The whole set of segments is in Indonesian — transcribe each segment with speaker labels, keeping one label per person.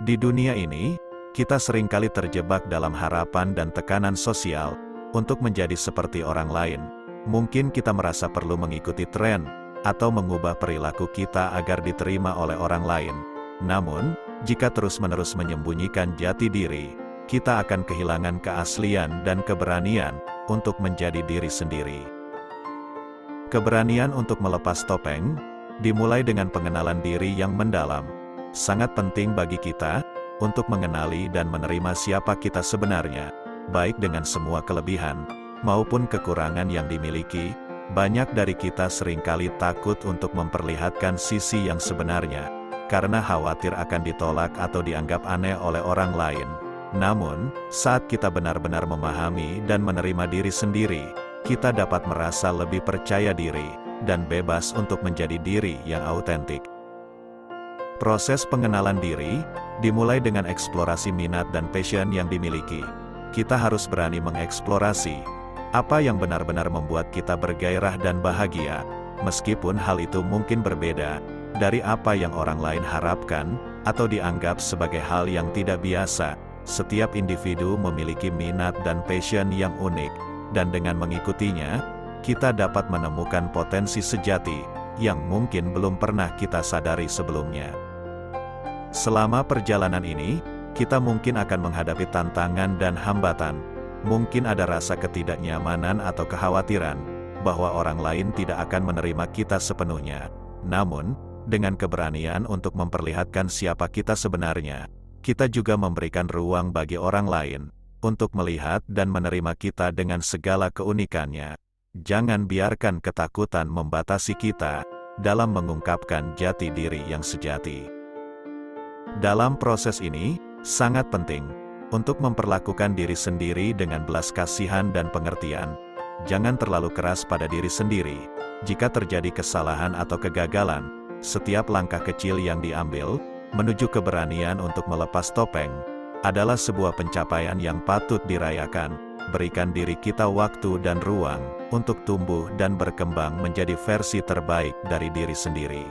Speaker 1: Di dunia ini, kita seringkali terjebak dalam harapan dan tekanan sosial untuk menjadi seperti orang lain. Mungkin kita merasa perlu mengikuti tren atau mengubah perilaku kita agar diterima oleh orang lain. Namun, jika terus-menerus menyembunyikan jati diri, kita akan kehilangan keaslian dan keberanian untuk menjadi diri sendiri. Keberanian untuk melepas topeng dimulai dengan pengenalan diri yang mendalam. Sangat penting bagi kita untuk mengenali dan menerima siapa kita sebenarnya, baik dengan semua kelebihan maupun kekurangan yang dimiliki. Banyak dari kita seringkali takut untuk memperlihatkan sisi yang sebenarnya, karena khawatir akan ditolak atau dianggap aneh oleh orang lain. Namun, saat kita benar-benar memahami dan menerima diri sendiri, kita dapat merasa lebih percaya diri dan bebas untuk menjadi diri yang autentik. Proses pengenalan diri dimulai dengan eksplorasi minat dan passion yang dimiliki. Kita harus berani mengeksplorasi apa yang benar-benar membuat kita bergairah dan bahagia, meskipun hal itu mungkin berbeda dari apa yang orang lain harapkan atau dianggap sebagai hal yang tidak biasa. Setiap individu memiliki minat dan passion yang unik, dan dengan mengikutinya, kita dapat menemukan potensi sejati yang mungkin belum pernah kita sadari sebelumnya. Selama perjalanan ini, kita mungkin akan menghadapi tantangan dan hambatan. Mungkin ada rasa ketidaknyamanan atau kekhawatiran bahwa orang lain tidak akan menerima kita sepenuhnya. Namun, dengan keberanian untuk memperlihatkan siapa kita sebenarnya, kita juga memberikan ruang bagi orang lain untuk melihat dan menerima kita dengan segala keunikannya. Jangan biarkan ketakutan membatasi kita dalam mengungkapkan jati diri yang sejati. Dalam proses ini, sangat penting untuk memperlakukan diri sendiri dengan belas kasihan dan pengertian. Jangan terlalu keras pada diri sendiri. Jika terjadi kesalahan atau kegagalan, setiap langkah kecil yang diambil menuju keberanian untuk melepas topeng adalah sebuah pencapaian yang patut dirayakan. Berikan diri kita waktu dan ruang untuk tumbuh dan berkembang menjadi versi terbaik dari diri sendiri.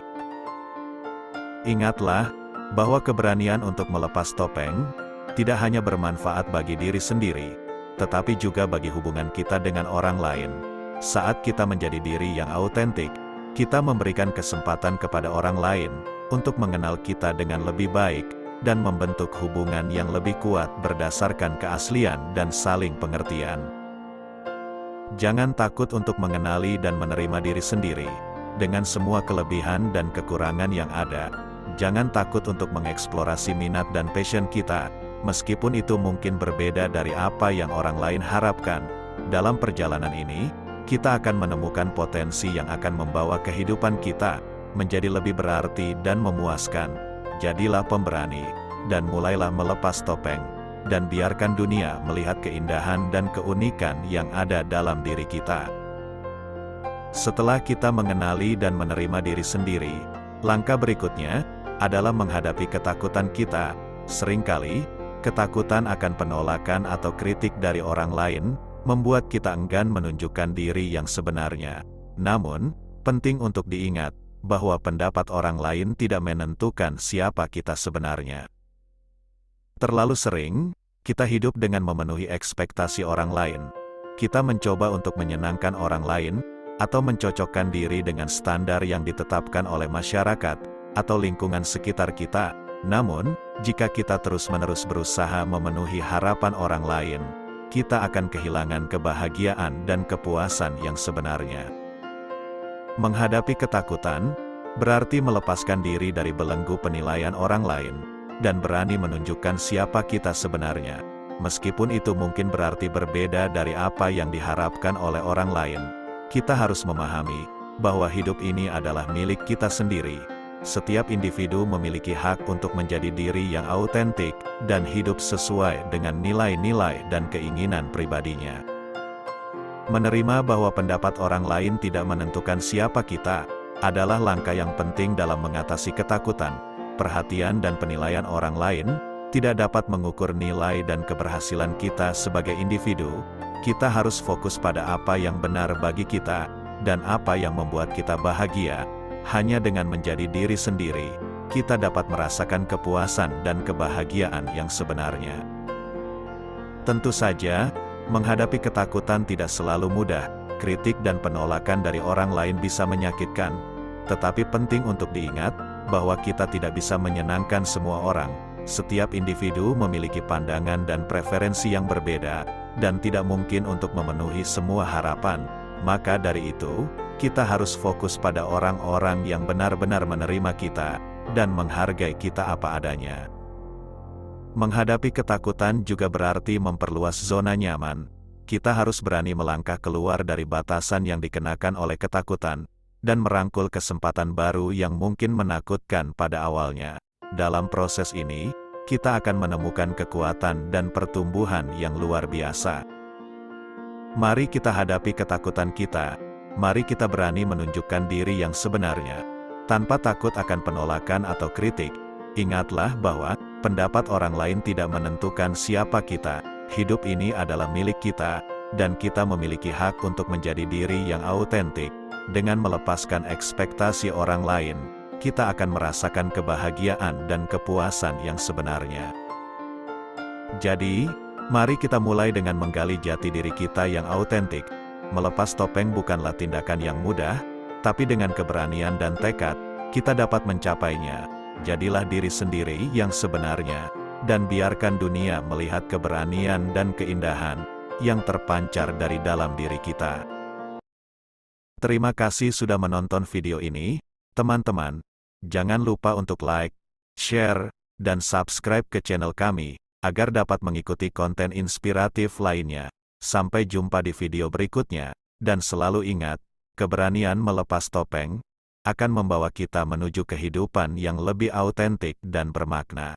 Speaker 1: Ingatlah bahwa keberanian untuk melepas topeng tidak hanya bermanfaat bagi diri sendiri, tetapi juga bagi hubungan kita dengan orang lain. Saat kita menjadi diri yang autentik, kita memberikan kesempatan kepada orang lain untuk mengenal kita dengan lebih baik dan membentuk hubungan yang lebih kuat berdasarkan keaslian dan saling pengertian. Jangan takut untuk mengenali dan menerima diri sendiri dengan semua kelebihan dan kekurangan yang ada. Jangan takut untuk mengeksplorasi minat dan passion kita, meskipun itu mungkin berbeda dari apa yang orang lain harapkan. Dalam perjalanan ini, kita akan menemukan potensi yang akan membawa kehidupan kita menjadi lebih berarti dan memuaskan. Jadilah pemberani, dan mulailah melepas topeng, dan biarkan dunia melihat keindahan dan keunikan yang ada dalam diri kita. Setelah kita mengenali dan menerima diri sendiri, langkah berikutnya adalah menghadapi ketakutan kita. Seringkali, ketakutan akan penolakan atau kritik dari orang lain membuat kita enggan menunjukkan diri yang sebenarnya. Namun, penting untuk diingat bahwa pendapat orang lain tidak menentukan siapa kita sebenarnya. Terlalu sering, kita hidup dengan memenuhi ekspektasi orang lain. Kita mencoba untuk menyenangkan orang lain, atau mencocokkan diri dengan standar yang ditetapkan oleh masyarakat atau lingkungan sekitar kita. Namun, jika kita terus-menerus berusaha memenuhi harapan orang lain, kita akan kehilangan kebahagiaan dan kepuasan yang sebenarnya. Menghadapi ketakutan berarti melepaskan diri dari belenggu penilaian orang lain dan berani menunjukkan siapa kita sebenarnya, meskipun itu mungkin berarti berbeda dari apa yang diharapkan oleh orang lain. Kita harus memahami bahwa hidup ini adalah milik kita sendiri. Setiap individu memiliki hak untuk menjadi diri yang autentik dan hidup sesuai dengan nilai-nilai dan keinginan pribadinya. Menerima bahwa pendapat orang lain tidak menentukan siapa kita adalah langkah yang penting dalam mengatasi ketakutan. Perhatian dan penilaian orang lain tidak dapat mengukur nilai dan keberhasilan kita sebagai individu. Kita harus fokus pada apa yang benar bagi kita dan apa yang membuat kita bahagia. Hanya dengan menjadi diri sendiri, kita dapat merasakan kepuasan dan kebahagiaan yang sebenarnya. Tentu saja, menghadapi ketakutan tidak selalu mudah, kritik dan penolakan dari orang lain bisa menyakitkan, tetapi penting untuk diingat, bahwa kita tidak bisa menyenangkan semua orang. Setiap individu memiliki pandangan dan preferensi yang berbeda, dan tidak mungkin untuk memenuhi semua harapan. Maka dari itu, kita harus fokus pada orang-orang yang benar-benar menerima kita, dan menghargai kita apa adanya. Menghadapi ketakutan juga berarti memperluas zona nyaman. Kita harus berani melangkah keluar dari batasan yang dikenakan oleh ketakutan, dan merangkul kesempatan baru yang mungkin menakutkan pada awalnya. Dalam proses ini, kita akan menemukan kekuatan dan pertumbuhan yang luar biasa. Mari kita hadapi ketakutan kita. Mari kita berani menunjukkan diri yang sebenarnya, tanpa takut akan penolakan atau kritik. Ingatlah bahwa pendapat orang lain tidak menentukan siapa kita. Hidup ini adalah milik kita, dan kita memiliki hak untuk menjadi diri yang autentik. Dengan melepaskan ekspektasi orang lain, kita akan merasakan kebahagiaan dan kepuasan yang sebenarnya. Jadi, mari kita mulai dengan menggali jati diri kita yang autentik. Melepas topeng bukanlah tindakan yang mudah, tapi dengan keberanian dan tekad, kita dapat mencapainya. Jadilah diri sendiri yang sebenarnya, dan biarkan dunia melihat keberanian dan keindahan yang terpancar dari dalam diri kita. Terima kasih sudah menonton video ini, teman-teman. Jangan lupa untuk like, share, dan subscribe ke channel kami, agar dapat mengikuti konten inspiratif lainnya. Sampai jumpa di video berikutnya, dan selalu ingat, keberanian melepas topeng akan membawa kita menuju kehidupan yang lebih autentik dan bermakna.